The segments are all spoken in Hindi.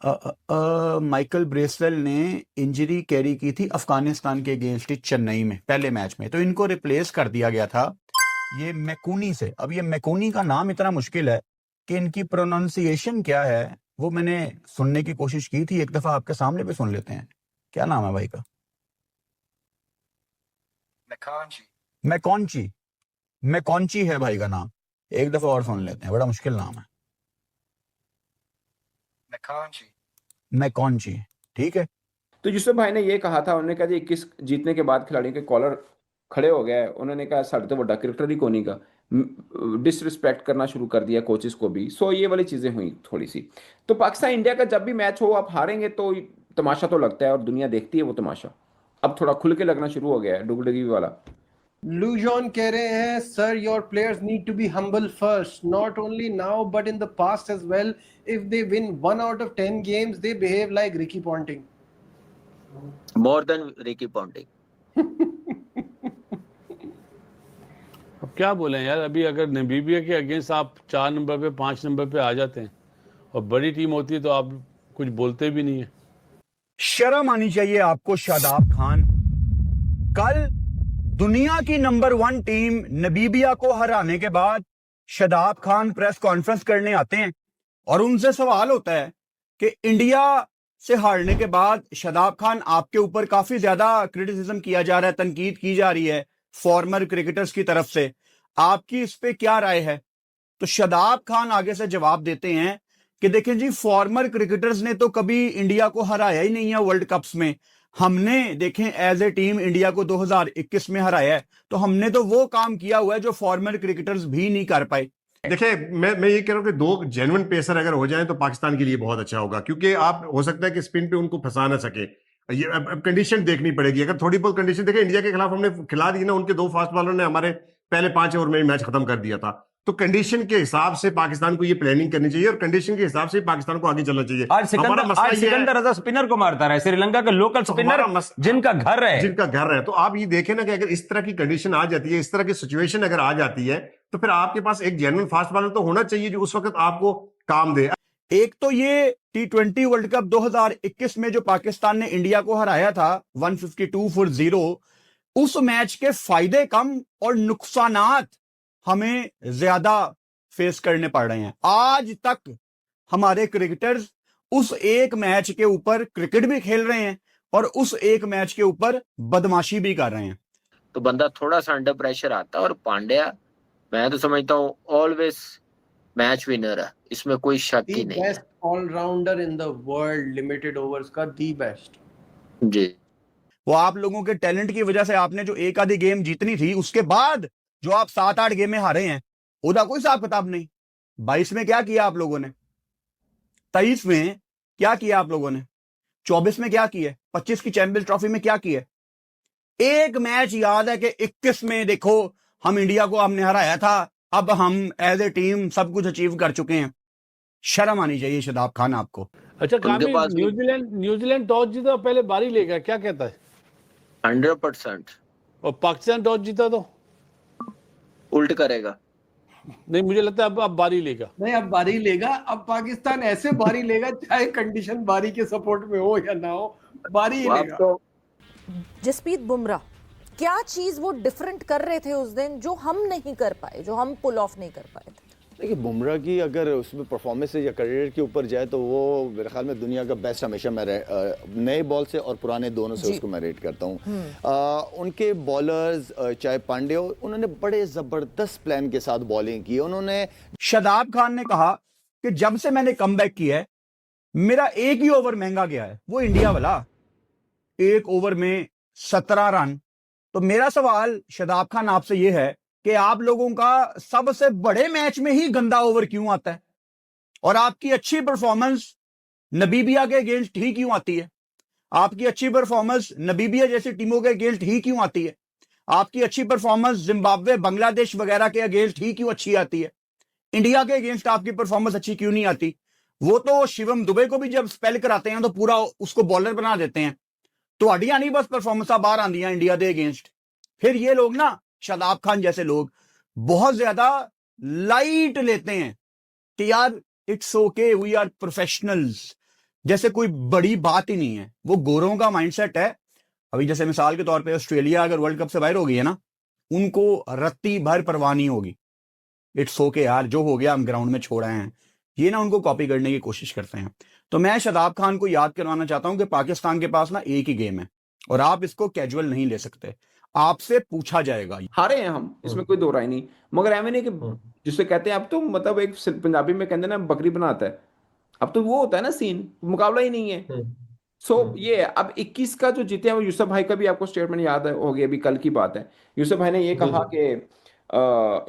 माइकल ब्रेसवेल ने इंजरी कैरी की थी अफगानिस्तान के अगेंस्ट चेन्नई में पहले मैच में, तो इनको रिप्लेस कर दिया गया था ये मैकूनी से। अब ये मैकूनी का नाम इतना मुश्किल है कि इनकी प्रोनाउंसिएशन क्या है वो मैंने सुनने की कोशिश की थी, एक दफा आपके सामने पे सुन लेते हैं। क्या नाम है भाई का? मैकॉन्ची। मैकॉन्ची है भाई का नाम, एक दफा और सुन लेते हैं, बड़ा मुश्किल नाम है मैकॉन्ची। ठीक है। तो यूसुफ भाई ने ये कहा था, उन्होंने कहा जी 21 जीतने के बाद खिलाड़ियों के कॉलर खड़े हो गए, उन्होंने कहा साढ़े तो बड़ा क्रिकेटर ही कोनी का डिसरिस्पेक्ट करना शुरू कर दिया कोचेस को भी। सो ये वाली चीजें हुई थोड़ी सी। तो पाकिस्तान इंडिया का जब भी मैच हो आप हारेंगे तो तमाशा तो लगता है और दुनिया देखती है वो तमाशा। अब थोड़ा खुल के लगना शुरू हो गया है डुगडगी वाला। लूजॉन कह रहे हैं sir your players need to be humble first, not only now but in the past as well. If they win 1 out of 10 games they behave like Ricky Ponting, more than Ricky Ponting. अब क्या बोलें यार, अभी अगर नामीबिया के अगेंस्ट आप 4 नंबर पे 5 नंबर पे आ जाते हैं और बड़ी टीम होती है तो आप कुछ बोलते भी नहीं है। शर्म आनी चाहिए आपको शादाब खान। कल दुनिया की नंबर 1 टीम नामीबिया को हराने के बाद शादाब खान प्रेस कॉन्फ्रेंस करने आते हैं और उनसे सवाल होता है कि इंडिया से हारने के बाद शादाब खान आपके ऊपर काफी ज्यादा क्रिटिसिज्म किया जा रहा है, तनकीद की जा रही है फॉर्मर क्रिकेटर्स की तरफ से, आपकी इस पे क्या राय है? तो शादाब खान आगे से जवाब देते हैं कि देखें जी, फॉर्मर क्रिकेटर्स ने तो कभी इंडिया को हराया ही नहीं है वर्ल्ड कप्स में। हमने देखें एज ए टीम इंडिया को 2021 में हराया है, तो हमने तो वो काम किया हुआ है जो फॉर्मर क्रिकेटर्स भी नहीं कर पाए। देखिए मैं ये कह रहा हूं कि 2 जेन्युइन पेसर अगर हो जाएं तो पाकिस्तान के लिए बहुत अच्छा होगा, क्योंकि आप हो सकता है कि स्पिन पे उनको फंसा ना सके। ये अब कंडीशन देखनी पड़ेगी। अगर थोड़ी बहुत कंडीशन देखें, इंडिया के खिलाफ हमने खिला दी ना, उनके 2 फास्ट बॉलर ने हमारे पहले 5 ओवर में मैच खत्म कर दिया था। तो कंडीशन के हिसाब से पाकिस्तान को ये प्लानिंग करनी चाहिए और कंडीशन के हिसाब से पाकिस्तान को आगे चलना चाहिए। आज सिकंदर रजा स्पिनर को मारता रहा, श्रीलंका का लोकल स्पिनर जिनका घर है। तो आप ये देखें ना कि अगर इस तरह की कंडीशन आ जाती है, इस तरह की सिचुएशन अगर आ जाती है, तो फिर आपके पास एक जेन्युइन फास्ट बॉलर तो होना चाहिए जो उस वक्त आपको काम दे। एक तो ये T20 वर्ल्ड कप 2021 में जो पाकिस्तान ने इंडिया को हराया था 152 for 0, उस मैच के फायदे कम और नुकसानात हमें ज्यादा फेस करने पड़ रहे हैं। आज तक हमारे क्रिकेटर्स उस एक मैच के ऊपर क्रिकेट भी खेल रहे हैं और उस एक मैच के ऊपर बदमाशी भी कर रहे हैं। तो बंदा थोड़ा सा अंडर प्रेशर आता है, और पांड्या मैं तो समझता हूँ ऑलवेज मैच विनर है, इसमें कोई शक ही नहीं है। Best allrounder in the world limited overs का, दी बेस्ट जी। वो आप लोगों के टैलेंट की वजह से आपने जो एक आधी गेम जीतनी थी, उसके बाद जो आप 7-8 गेम में हारे हैं, उसका कोई हिसाब किताब नहीं। 22 में क्या किया आप लोगों ने, 23 में क्या किया आप लोगों ने, 24 में क्या किया, 25 की चैंपियंस ट्रॉफी में क्या किया? एक मैच याद है कि 21 में देखो हम इंडिया को हमने हराया था, अब हम एज ए टीम सब कुछ अचीव कर चुके हैं। शर्म आनी चाहिए शादाब खान आपको। अच्छा कामी, न्यूजीलैंड टॉस जीता पहले बारी लेगा, क्या कहता है? 100%। और पाकिस्तान टॉस जीता तो उल्ट करेगा। नहीं, मुझे लगता है अब बारी लेगा। नहीं, अब बारी लेगा। अब पाकिस्तान ऐसे बारी लेगा, चाहे कंडीशन बारी के सपोर्ट में हो या ना हो, बारी ही लेगा। तो जसप्रीत बुमराह, क्या चीज वो डिफरेंट कर रहे थे उस दिन जो हम नहीं कर पाए, जो हम पुल ऑफ नहीं कर पाए थे? देखिए, बुमराह की अगर उसमें परफॉर्मेंस या करियर के ऊपर जाए तो वो मेरे ख्याल में दुनिया का बेस्ट हमेशा मैं नए बॉल से और पुराने दोनों से उसको मैं रेट करता हूँ। उनके बॉलर्स चाहे पांडे हो, उन्होंने बड़े ज़बरदस्त प्लान के साथ बॉलिंग की। उन्होंने शादाब खान ने कहा कि जब से मैंने कमबैक किया है मेरा एक ही ओवर महंगा गया है, वो इंडिया वाला, एक ओवर में 17 रन। तो मेरा सवाल शादाब खान आपसे यह है कि आप लोगों का सबसे बड़े मैच में ही गंदा ओवर क्यों आता है, और आपकी अच्छी परफॉर्मेंस नामीबिया के अगेंस्ट ही क्यों आती है? आपकी अच्छी परफॉर्मेंस नामीबिया जैसी टीमों के अगेंस्ट ही क्यों आती है? आपकी अच्छी परफॉर्मेंस जिम्बाब्वे, बांग्लादेश वगैरह के अगेंस्ट ही क्यों अच्छी आती है? इंडिया के अगेंस्ट आपकी परफॉर्मेंस अच्छी क्यों नहीं आती? वो तो शिवम दुबे को भी जब स्पेल कराते हैं तो पूरा उसको बॉलर बना देते हैं। तो हड्डियां नहीं, बस परफॉर्मेंस बाहर आंदी हैं इंडिया के अगेंस्ट। फिर ये लोग ना, शादाब खान जैसे लोग बहुत ज्यादा लाइट लेते हैं कि यार it's okay, we are professionals, जैसे कोई बड़ी बात ही नहीं है। वो गोरों का माइंडसेट है। अभी जैसे मिसाल के तौर पे ऑस्ट्रेलिया अगर वर्ल्ड कप से बाहर हो गई है ना, उनको रत्ती भर परवाह नहीं होगी। इट्स ओके यार, जो हो गया हम ग्राउंड में छोड़ आए हैं। ये ना उनको कॉपी करने की कोशिश करते हैं। तो मैं शादाब खान को याद करवाना चाहता हूं कि पाकिस्तान के पास ना एक ही गेम है और आप इसको कैजुअल नहीं ले सकते। आपसे पूछा जाएगा। हारे हैं हम, इसमें कोई दो राय नहीं, मगर एवं नहीं कि जिसे कहते हैं अब तो मतलब एक पंजाबी में कहते हैं ना बकरी बनाता है, अब तो वो होता है ना सीन, मुकाबला ही नहीं है। सो ये है। अब 21 का जो जीते हैं वो यूसुफ भाई का भी आपको स्टेटमेंट याद हो गया, अभी कल की बात है। यूसुफ भाई ने ये कहा कि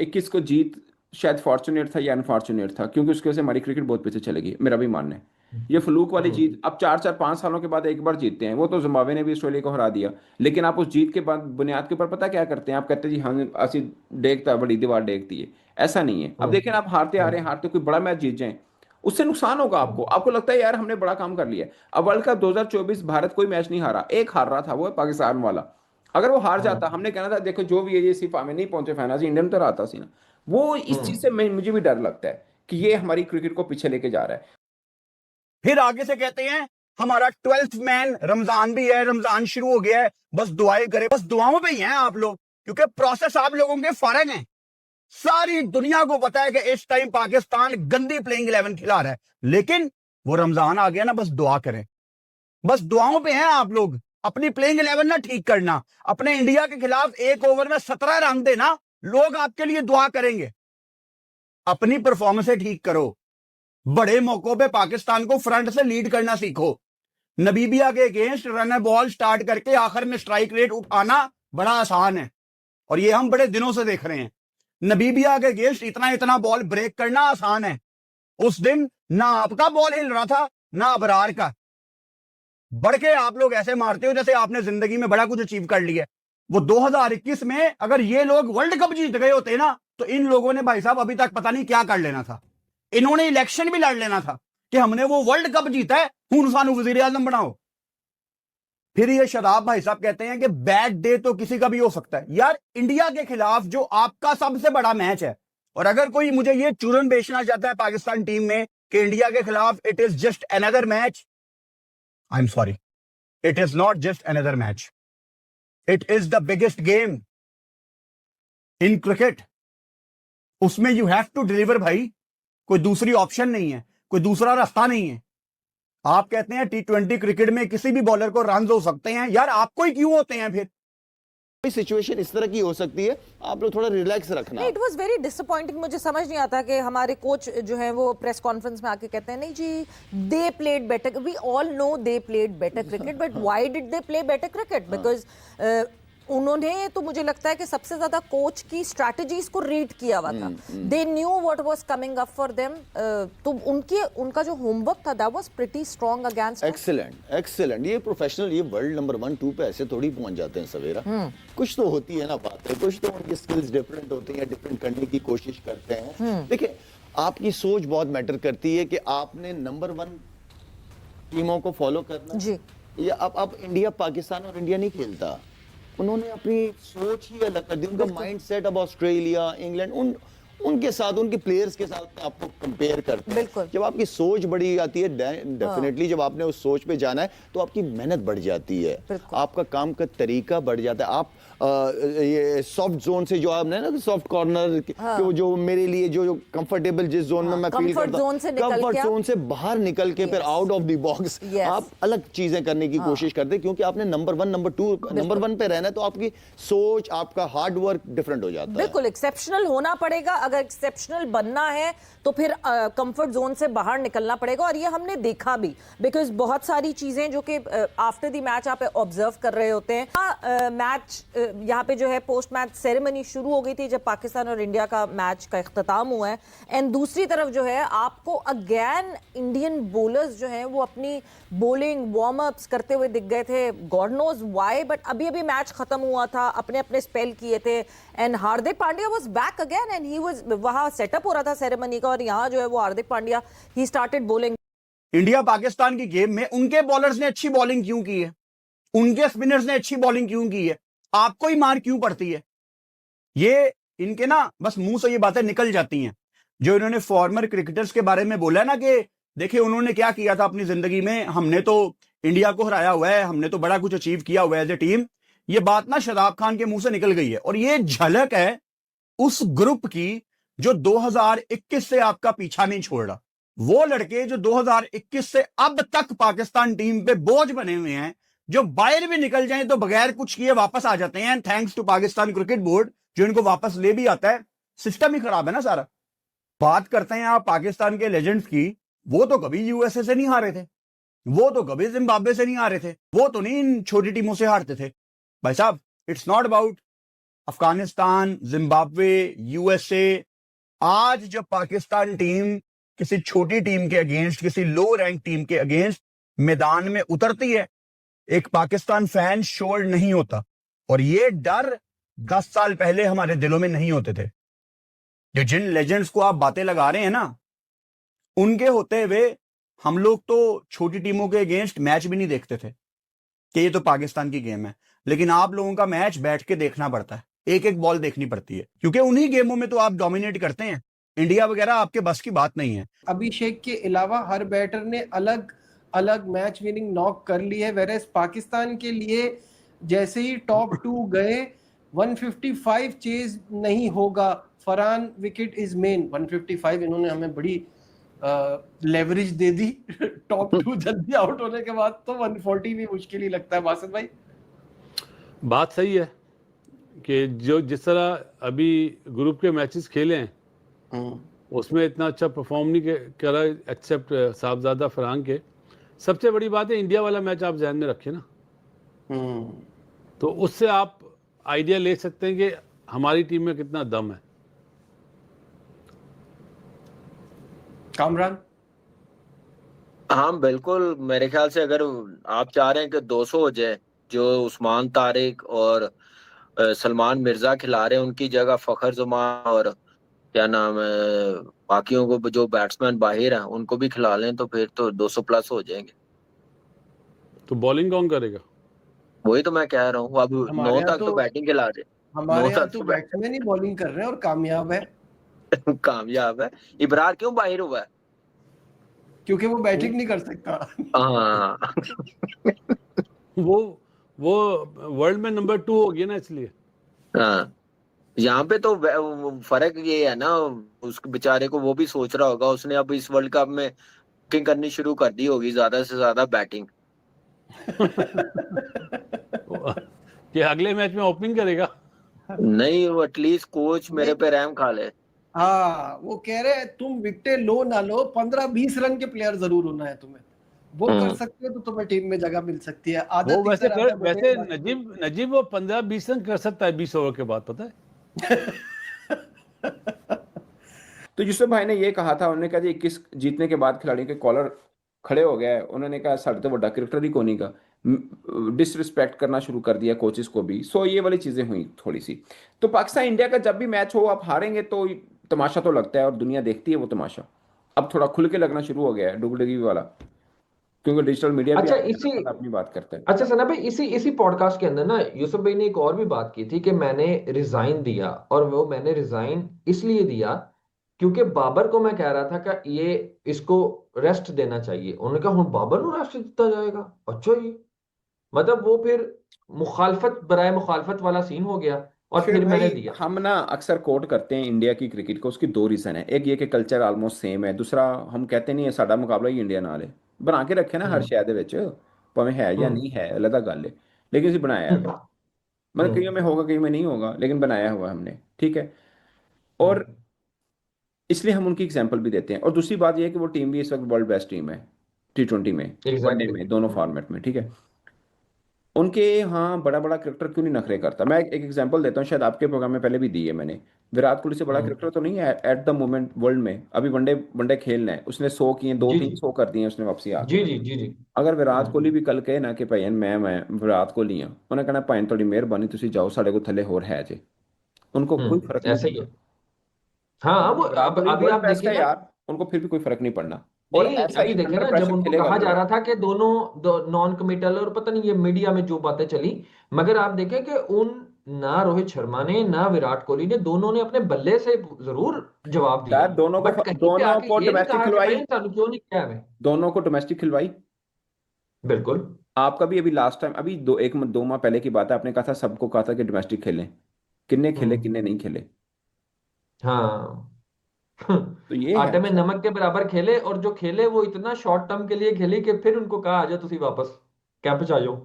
21 को जीत शायद फॉर्चुनेट था या अनफॉर्चुनेट था, क्योंकि उसकी वजह से हमारी क्रिकेट बहुत पीछे चलेगी। मेरा भी मानना है ये फ्लूक वाली जीत, अब 4-4-5 सालों के बाद एक बार जीतते हैं। वो तो जिम्बाब्वे ने भी ऑस्ट्रेलिया को हरा दिया, लेकिन आप उस जीत के बाद बुनियाद के ऊपर पता क्या करते हैं, आप कहते हैं जी हाँ असि देखता बड़ी दीवार देखती है। ऐसा नहीं है। अब देखें, आप हारते आ रहे हैं, हारते कोई बड़ा मैच जीत जाएं, उससे नुकसान होगा आपको। आपको लगता है यार हमने बड़ा काम कर लिया। अब वर्ल्ड कप 2024 भारत कोई मैच नहीं हारा, एक हार रहा था, वो है पाकिस्तान वाला। अगर वो हार जाता, हमने कहना था देखो जो भी है ये सिर्फ हमें नहीं पहुंचे फाइनल, इंडियन तो आता सी ना। वो इस चीज से मुझे भी डर लगता है कि ये हमारी क्रिकेट को पीछे लेके जा रहा है। फिर आगे से कहते हैं हमारा 12th मैन रमजान भी है, रमजान शुरू हो गया है, बस दुआएं करें। बस दुआओं पे ही हैं आप लोग, क्योंकि प्रोसेस आप लोगों के फर्क हैं। सारी दुनिया को पता है कि इस टाइम पाकिस्तान गंदी प्लेइंग 11 खिला रहा है, लेकिन वो रमजान आ गया ना, बस दुआ करें। बस दुआओं पे हैं आप लोग। अपनी प्लेइंग 11 ना ठीक करना, अपने इंडिया के खिलाफ एक ओवर में 17 रन देना, लोग आपके लिए दुआ करेंगे। अपनी परफॉर्मेंस ठीक करो। बड़े मौकों पे पाकिस्तान को फ्रंट से लीड करना सीखो। नबीबिया के अगेंस्ट रन बॉल स्टार्ट करके आखिर में स्ट्राइक रेट उठाना बड़ा आसान है, और ये हम बड़े दिनों से देख रहे हैं। नबीबिया के अगेंस्ट इतना बॉल ब्रेक करना आसान है। उस दिन ना आपका बॉल हिल रहा था ना अबरार का। बढ़ के आप लोग ऐसे मारते हो जैसे आपने जिंदगी में बड़ा कुछ अचीव कर लिया। वो 2021 में अगर ये लोग वर्ल्ड कप जीत गए होते ना, तो इन लोगों ने भाई साहब अभी तक पता नहीं क्या कर लेना था। इन्होंने इलेक्शन भी लड़ लेना था कि हमने वो वर्ल्ड कप जीता है, हुन सानू वजीर आजम बनाओ। फिर ये शादाब भाई साहब कहते हैं कि बैड डे तो किसी का भी हो सकता है। यार इंडिया के खिलाफ जो आपका सबसे बड़ा मैच है, और अगर कोई मुझे ये चूरन बेचना चाहता है पाकिस्तान टीम में कि इंडिया के खिलाफ it is just another match, I am sorry, it is not just another match, it is the biggest game in cricket. उसमें यू हैव टू डिलीवर भाई, कोई दूसरी ऑप्शन नहीं है, कोई दूसरा रास्ता नहीं है। आप कहते हैं T20 क्रिकेट में किसी भी बॉलर को रन हो सकते हैं, यार आपको ही क्यों होते हैं? फिर सिचुएशन इस तरह की हो सकती है, आप लोग थोड़ा रिलैक्स रखना। It was very disappointing. मुझे समझ नहीं आता कि हमारे कोच जो है वो प्रेस कॉन्फ्रेंस में आके कहते हैं नहीं जी they played better, we all know they played better cricket, but why did they play better cricket? Because उन्होंने तो मुझे लगता है कि सबसे ज्यादा कोच की स्ट्रैटेजीज को रीड किया हुआ था। They knew what was coming up for them. तो उनका जो होमवर्क था that was pretty strong against. Excellent. ये प्रोफेशनल, ये वर्ल्ड नंबर 1 2 पे ऐसे थोड़ी पहुंच जाते हैं सवेरा। कुछ तो होती है ना बात है, कुछ तो उनकी स्किल्स डिफरेंट होती हैं, डिफरेंट करने की कोशिश करते हैं। देखिए आपकी सोच बहुत मैटर करती है कि आपने नंबर 1 टीमों को फॉलो करना जी। या अब इंडिया पाकिस्तान और इंडिया नहीं खेलता, उन्होंने अपनी सोच ही अलग कर दी। उनका माइंड सेट अब ऑस्ट्रेलिया, इंग्लैंड, उनके साथ, उनके प्लेयर्स के साथ आपको कंपेयर करते हैं। जब आपकी सोच बड़ी आती है, डेफिनेटली जब आपने उस सोच पे जाना है तो आपकी मेहनत बढ़ जाती है, आपका काम का तरीका बढ़ जाता है। आप ये सॉफ्ट जोन से जो आपने ना सॉफ्ट कॉर्नर जो मेरे लिए जो कंफर्टेबल जिस जोन में मैं फील करता हूं, कंफर्ट जोन से बाहर निकल के फिर आउट ऑफ द बॉक्स आप अलग चीजें करने की कोशिश करते हैं, क्योंकि आपने नंबर 1 नंबर 2 नंबर 1 पे रहना है, तो आपकी सोच, आपका हार्ड वर्क डिफरेंट हो जाता है। बिल्कुल एक्सेप्शनल होना पड़ेगा। अगर एक्सेप्शनल बनना है तो फिर कंफर्ट जोन से बाहर निकलना पड़ेगा, और ये हमने देखा भी, बिकॉज बहुत सारी चीजें जो कि आफ्टर द मैच आप ऑब्जर्व कर रहे होते हैं। मैच यहाँ पे जो है पोस्ट मैच सेरेमनी शुरू हो गई थी जब पाकिस्तान और इंडिया का मैच का इख्तिताम हुआ है, एंड दूसरी तरफ जो है आपको अगेन इंडियन बॉलर्स जो हैं वो अपनी बॉलिंग वार्म अप्स करते हुए दिख गए थे। गॉड नोज व्हाई, बट अभी मैच खत्म हुआ था, अपने अपने स्पेल किए थे, and Hardik Pandya was back again, and he was, वहां सेटअप हो रहा था सेरेमनी का, और यहाँ जो है वो Hardik Pandya he started bowling. India Pakistan की गेम में उनके बॉलर्स ने अच्छी बॉलिंग क्यों की है, उनके स्पिनर्स ने अच्छी बॉलिंग क्यों की है, आपको ही मार क्यों पड़ती है? ये इनके ना बस मुंह से ये बातें निकल जाती हैं। जो इन्होंने फॉर्मर क्रिकेटर्स के बारे में बोला ना कि देखिए उन्होंने क्या किया था अपनी जिंदगी में, हमने तो इंडिया को हराया हुआ है, हमने तो बड़ा कुछ अचीव किया हुआ है एज ए टीम। ये बात ना शादाब खान के मुंह से निकल गई है, और ये झलक है उस ग्रुप की जो 2021 से आपका पीछा नहीं छोड़ रहा। वो लड़के जो 2021 से अब तक पाकिस्तान टीम पे बोझ बने हुए हैं, जो बाहर भी निकल जाएं तो बगैर कुछ किए वापस आ जाते हैं, thanks to Pakistan cricket board जो इनको वापस ले भी आता है। सिस्टम ही खराब है ना सारा। बात करते हैं आप पाकिस्तान के लेजेंड्स की, वो तो कभी यूएसए से नहीं हारे थे, वो तो कभी जिम्बाब्वे से नहीं हारे थे, वो तो नहीं इन छोटी टीमों से हारते थे। भाई साहब, it's not about Afghanistan, Zimbabwe, USA. आज जब पाकिस्तान टीम किसी छोटी टीम के अगेंस्ट, किसी लो रैंक टीम के अगेंस्ट मैदान में उतरती है, एक पाकिस्तान फैन श्योर नहीं होता। और ये डर 10 साल पहले हमारे दिलों में नहीं होते थे। जो जिन लेजेंड्स को आप बातें लगा रहे हैं ना, उनके होते हुए हम लोग तो छोटी टीमों के अगेंस्ट मैच भी नहीं देखते थे कि ये तो पाकिस्तान की गेम है। लेकिन आप लोगों का मैच बैठ के देखना पड़ता है, एक एक बॉल देखनी पड़ती है, क्योंकि उन्हीं गेमों में तो आप डोमिनेट करते हैं। इंडिया वगैरह आपके बस की बात नहीं है। अभिषेक के अलावा हर बैटर ने अलग अलग मैच विनिंग नॉक कर ली है, वेरेस पाकिस्तान के लिए जैसे ही टॉप 2 गए 155 चेज नहीं होगा, फरहान विकेट इज मेन। 155 इन्होंने हमें बड़ी लेवरेज दे दी टॉप 2 जल्दी आउट होने के बाद, तो 140 भी मुश्किल ही लगता है। बासित भाई बात सही है कि जो जिस तरह अभी ग्रुप के मैचेस खेले हैं उसमें इतना अच्छा परफॉर्म नहीं करा एक्सेप्ट साहबजादा फरहान के। सबसे बड़ी बात है इंडिया वाला मैच आप ध्यान में रखें ना, तो उससे आप आइडिया ले सकते हैं कि हमारी टीम में कितना दम है। कामरान? हाँ बिल्कुल, मेरे ख्याल से अगर आप चाह रहे हैं कि 200 हो जाए, जो उस्मान तारिक और सलमान मिर्जा खिला रहे हैं, उनकी जगह फखर जमान और क्या नाम है बाकियों को जो बैट्समैन बाहर हैं उनको भी खिला लें, तो फिर तो 200 प्लस हो जाएंगे। तो बॉलिंग कौन करेगा? वही तो मैं कह रहा हूँ, अब 9 तक तो बैटिंग खिला रहे, हमारे यहाँ तो बैट्समैन ही बॉलिंग कर रहे हैं और कामयाब है। कामयाब है। इब्रार क्यों बाहर हुआ है? क्योंकि वो बैटिंग नहीं कर सकता। हाँ वो वर्ल्ड में नंबर 2 हो गया ना, इसलिए। हाँ, यहाँ पे तो फर्क ये है ना, उस बेचारे को वो भी सोच रहा होगा, उसने अब इस वर्ल्ड कप में बैटिंग करनी शुरू कर दी होगी, ज्यादा से ज्यादा बैटिंग। कि अगले मैच में ओपनिंग करेगा? नहीं, वो एटलीस्ट कोच मेरे पे रहम खा ले। हाँ, वो कह रहे हैं तुम विकेट लो ना लो, 15-20 रन के प्लेयर जरूर होना है तुम्हें, वो कर सकते हो तो तुम्हें टीम में जगह मिल सकती है। वो वैसे नजीब वो 15-20 रन कर सकता है 20 ओवर के बाद, पता है। तो यूसुफ भाई ने ये कहा था, उन्होंने कहा जी 21 जीतने के बाद खिलाड़ियों के कॉलर खड़े हो गए, उन्होंने कहा साढ़े तो बड़ा क्रिकेटर ही कोनी का, डिसरिस्पेक्ट करना शुरू कर दिया कोचेस को भी। सो ये वाली चीज़ें हुई थोड़ी सी। तो पाकिस्तान इंडिया का जब भी मैच हो, आप हारेंगे तो तमाशा तो लगता है और दुनिया देखती है वो तमाशा। अब थोड़ा खुल के लगना शुरू हो गया है डुगडुगी वाला, क्योंकि डिजिटल मीडिया अच्छा भी अपनी बात करता है। अच्छा सना भाई, इसी पॉडकास्ट के अंदर ना यूसुफ भाई ने एक और भी बात की थी कि मैंने रिजाइन दिया, और वो मैंने रिजाइन इसलिए दिया क्योंकि बाबर को मैं कह रहा था कि ये इसको रेस्ट देना चाहिए। उन्होंने कहा हुन बाबर को रेस्ट दिया जाएगा? अच्छा जी, मतलब वो फिर मुखालफत बराए मुखालफत वाला सीन हो गया, और फिर मैंने दिया। हम ना अक्सर कोट करते हैं इंडिया की क्रिकेट को, उसकी 2 रीजन है। एक ये कि कल्चर ऑलमोस्ट सेम है, दूसरा हम कहते नहीं है साडा मुकाबला ही इंडिया नाल है। बना के रखे ना हर शहर दे विच, भावें है या नहीं है अलग गल है, लेकिन ਅਸੀਂ बनाया है। मतलब कईयों में होगा कईयों में नहीं होगा, लेकिन बनाया हुआ हमने, ठीक है। और इसलिए हम उनकी एग्जांपल भी देते हैं। और दूसरी बात यह है कि वो टीम भी इस वक्त वर्ल्ड बेस्ट टीम है, T20 में, वनडे में, दोनों फॉर्मेट में, ठीक है। उनके हाँ बड़ा बड़ा क्रिकेटर क्यों नहीं नखरे करता। मैं एक एग्जांपल देता हूँ, शायद आपके प्रोग्राम में पहले भी दी है मैंने। विराट कोहली से बड़ा क्रिकेटर तो नहीं है एट द मोमेंट वर्ल्ड में। अभी वनडे खेलना है, उसने 100 किए, 2-3 100 कर दिए उसने वापसी आ। जी। अगर विराट कोहली भी कल कहे ना कि भाई मैं विराट कोहली हाँ, उन्हें कहना भाई थोड़ी मेहरबानी तुसी जाओ, साढ़े को थले होर है जे। उनको कोई फर्क नहीं ऐसा ही है। हाँ, वो अभी आप देखिए यार, उनको फिर भी कोई फर्क नहीं पड़ना। और अभी देखिए ना, जब उनको कहा जा रहा था कि दोनों नॉन कमिटल और पता नहीं ये मीडिया में जो बातें चली, मगर आप देखें कि उन ना रोहित शर्मा ने ना विराट कोहली ने, दोनों ने अपने बल्ले से जरूर जवाब दिया, यार दोनों बट को कहीं पे दोनों आके को ये नहीं डोमेस्टिक कहा कि खिलवाई, भाई सानू क्यों नहीं किया हमें। दोनों को डोमेस्टिक खिलवाई। बिल्कुल। आपका भी अभी लास्ट टाइम, अभी 2 माह पहले की बात है, आपने कहा था, सबको कहा था कि डोमेस्टिक खेलें, किन्ने खेले किन्ने नहीं खेले। हाँ तो ये है आटे में नमक के बराबर खेले, और जो खेले वो इतना शॉर्ट टर्म के लिए खेली कि फिर उनको कहा आ जाओ तुसी वापस कैंप च आ जाओ।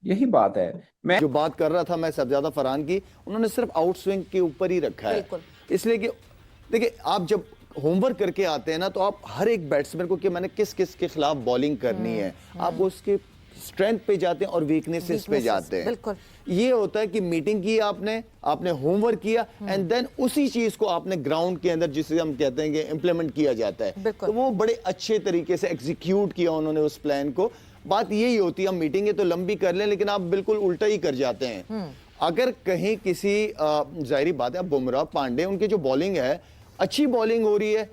यही बात है। मैं जो बात कर रहा था मैं सबज्यादा फरहान की, उन्होंने सिर्फ आउट स्विंग के ऊपर ही रखा है, बिल्कुल। इसलिए कि देखिए आप जब होमवर्क करके आते हैं ना, तो आप हर एक बैट्समैन को कि मैंने किस किस के खिलाफ बॉलिंग करनी है, आप उसके स्ट्रेंथ पे जाते हैं और वीकनेसेस पे जाते हैं। बिल्कुल। ये होता है कि मीटिंग की आपने होमवर्क किया, एंड देन उसी चीज को आपने ग्राउंड के अंदर, जिसे हम कहते हैं कि इंप्लीमेंट किया जाता है, तो वो बड़े अच्छे तरीके से एग्जीक्यूट किया उन्होंने उस प्लान को। बात यही होती है, हम मीटिंगें तो लंबी कर लें लेकिन आप बिल्कुल उल्टा ही कर जाते हैं। अगर कहीं किसी जाहिर बात है, बुमराह पांडे उनकी जो बॉलिंग है, अच्छी बॉलिंग हो रही है,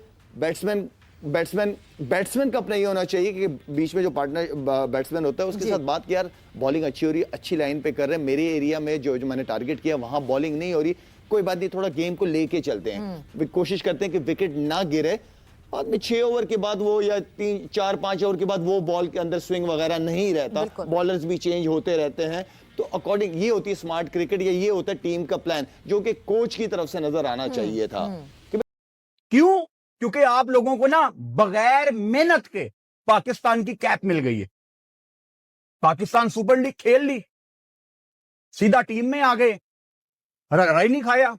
बैट्समैन का अपना ये होना चाहिए कि बीच में जो पार्टनर बैट्समैन होता है उसके साथ बात की, यार बॉलिंग अच्छी हो रही है, अच्छी लाइन पे कर रहे हैं, मेरे एरिया में जो मैंने टारगेट किया वहां बॉलिंग नहीं हो रही, कोई बात नहीं, थोड़ा गेम को लेके चलते हैं, कोशिश करते हैं कि विकेट ना गिरे। बाद में 6 ओवर के बाद वो, या 3-4-5 ओवर के बाद वो बॉल के अंदर स्विंग वगैरह नहीं रहता, बॉलर्स भी चेंज होते रहते हैं। तो अकॉर्डिंग ये होती है स्मार्ट क्रिकेट, या ये होता है टीम का प्लान, जो कि कोच की तरफ से नजर आना चाहिए था। क्यों? क्योंकि आप लोगों को ना बगैर मेहनत के पाकिस्तान की कैप मिल गई है। पाकिस्तान सुपर लीग खेल ली, सीधा टीम में आ गए, रगड़ा ही नहीं खाया।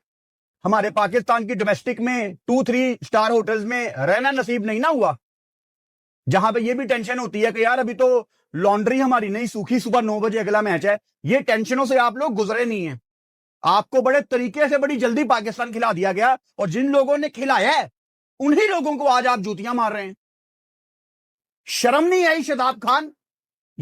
हमारे पाकिस्तान की डोमेस्टिक में 2-3 स्टार होटल्स में रहना नसीब नहीं ना हुआ, जहां पे ये भी टेंशन होती है कि यार अभी तो लॉन्ड्री हमारी नहीं सूखी, सुबह 9 बजे अगला मैच है। ये टेंशनों से आप लोग गुजरे नहीं है, आपको बड़े तरीके से बड़ी जल्दी पाकिस्तान खिला दिया गया, और जिन लोगों ने खिलाया है उन्हीं लोगों को आज आप जूतियां मार रहे हैं। शर्म नहीं आई शादाब खान?